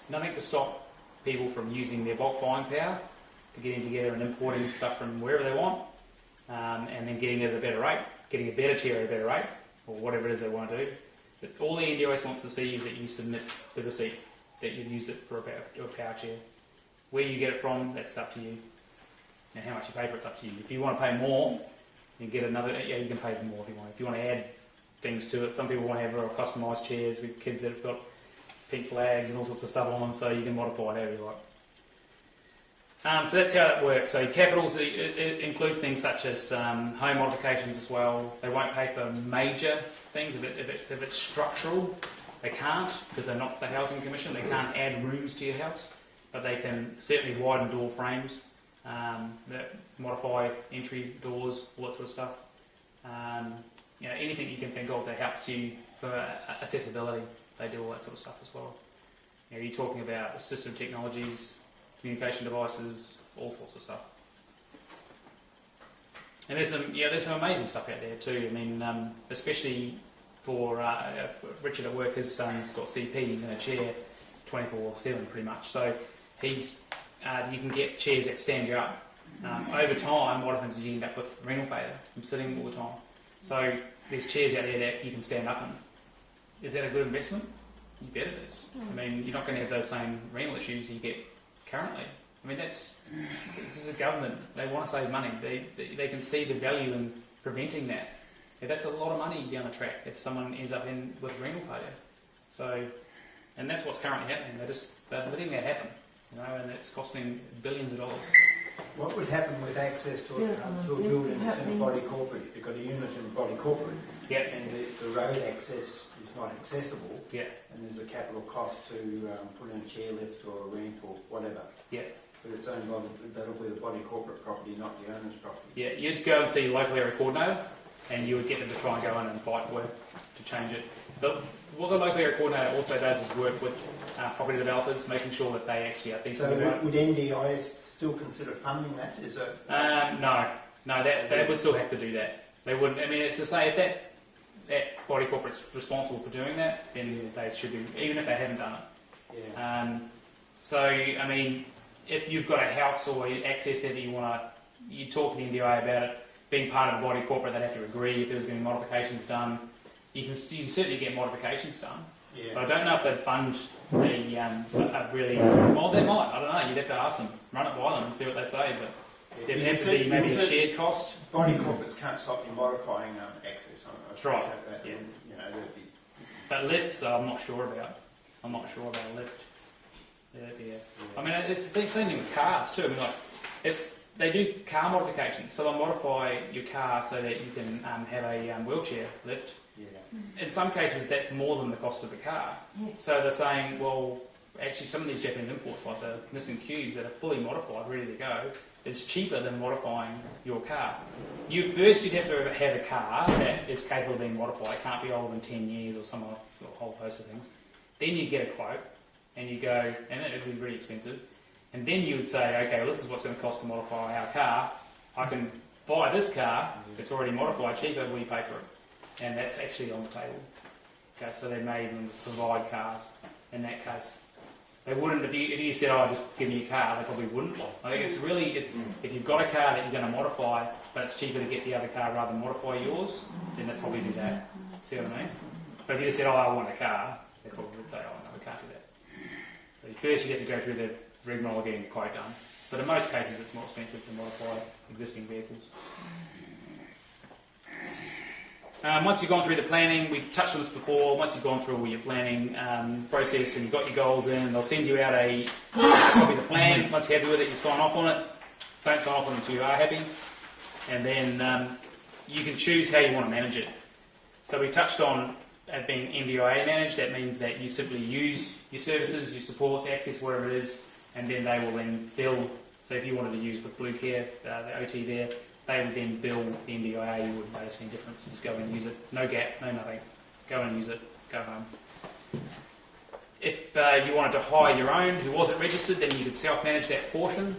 nothing to stop people from using their bulk buying power to getting together and importing stuff from wherever they want, and then getting it at a better rate, getting a better chair at a better rate, or whatever it is they want to do. But all the NDIS wants to see is that you submit the receipt that you've used it for a power chair. Where you get it from, that's up to you. And how much you pay for it's up to you. If you want to pay more, you get another. Yeah, you can pay more if you want. If you want to add things to it, some people want to have customised chairs with kids that have got pink flags and all sorts of stuff on them, so you can modify it however you like. So that's how that works. So capitals, it includes things such as home modifications as well. They won't pay for major things. If it's structural, they can't, because they're not the Housing Commission. They can't add rooms to your house, but they can certainly widen door frames, that modify entry doors, all that sort of stuff. Anything you can think of that helps you for accessibility, they do all that sort of stuff as well. You're talking about assistive technologies, communication devices, all sorts of stuff. And there's some amazing stuff out there too. I mean, especially for Richard at work, his son's got CP, he's in a chair 24/7 pretty much. So you can get chairs that stand you up. Over time, what happens is you end up with renal failure from sitting all the time. So there's chairs out there that you can stand up in. Is that a good investment? You bet it is. I mean, you're not going to have those same renal issues you get currently. I mean, this is a government. They want to save money. They can see the value in preventing that. Yeah, that's a lot of money down the track if someone ends up with renal failure. So, and that's what's currently happening. They're letting that happen, and it's costing billions of dollars. What would happen with access to a building that's in a body corporate? If you've got a unit in a body corporate, and the road access is not accessible, and there's a capital cost to put in a chairlift or a ramp or whatever. But it's owned by that'll be the body corporate property, not the owner's property. Yeah, you'd go and see your local area coordinator, and you would get them to try and go in and fight work to change it. But what the local area coordinator also does is work with property developers, making sure that they actually are thinking about it. So would NDIS still consider funding that? Is it? No, they would still have to do that. They wouldn't. I mean, it's to say if that body corporate's responsible for doing that, then they should be, even if they haven't done it. So I mean, if you've got a house or access there that you talk to the NDIA about it, being part of a body corporate, they'd have to agree if there's going to be modifications done. You can certainly get modifications done, but I don't know if they'd fund a really. Well, they might. I don't know. You'd have to ask them, run it by them, and see what they say. But there'd have to be maybe a shared cost. Body corporates can't stop you modifying access. That's right. But lifts, I'm not sure about. I'm not sure about a lift. I mean, it's the same thing with cars too. I mean, they do car modifications, so they'll modify your car so that you can have a wheelchair lift. In some cases, that's more than the cost of the car. So they're saying, well, actually, some of these Japanese imports, like the Nissan Cubes that are fully modified, ready to go, is cheaper than modifying your car. You'd have to have a car that is capable of being modified. It can't be older than 10 years or a whole host of things. Then you get a quote, and you go, and it would be really expensive. And then you would say, okay, well, this is what's going to cost to modify our car. I can buy this car that's already modified cheaper. Will you pay for it? And that's actually on the table. Okay, so they may even provide cars in that case. They wouldn't, if you said, oh, just give me a car, they probably wouldn't. I think if you've got a car that you're going to modify, but it's cheaper to get the other car rather than modify yours, then they'd probably do that. See what I mean? But if you just said, oh, I want a car, they probably would say, oh, no, we can't do that. So first you have to go through the rigmarole of getting a quote done. But in most cases it's more expensive to modify existing vehicles. Once you've gone through the planning, we touched on this before, once you've gone through all your planning process and you've got your goals in, they'll send you out a copy of the plan. Once you're happy with it, you sign off on it. Don't sign off on it until you are happy. And then you can choose how you want to manage it. So we touched on it being NDIA managed. That means that you simply use your services, your supports, access, whatever it is, and then they will then bill. So if you wanted to use with Blue Care, the OT there, they would then bill the NDIA. You wouldn't notice any difference. Just go and use it. No gap, no nothing. Go and use it. Go home. If you wanted to hire your own who wasn't registered, then you could self-manage that portion,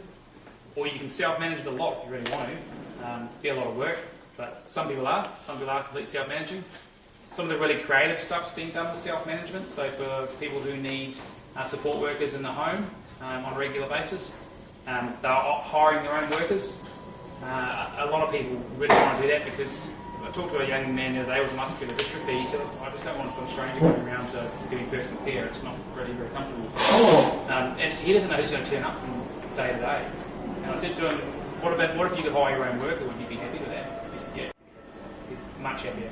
or you can self-manage the lot if you really want to. Be a lot of work, but some people are. Some people are completely self-managing. Some of the really creative stuff's being done with self-management. So for people who need support workers in the home on a regular basis. They're hiring their own workers. A lot of people really want to do that because I talked to a young man the other day with muscular dystrophy. He said, I just don't want some stranger coming around to give me personal care. It's not really very comfortable. And he doesn't know who's going to turn up from day to day. And I said to him, what if you could hire your own worker? Would you be happy with that? He said, yeah, much happier.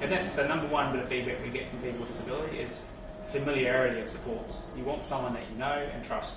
And that's the number one bit of feedback we get from people with disability is familiarity of supports. You want someone that you know and trust.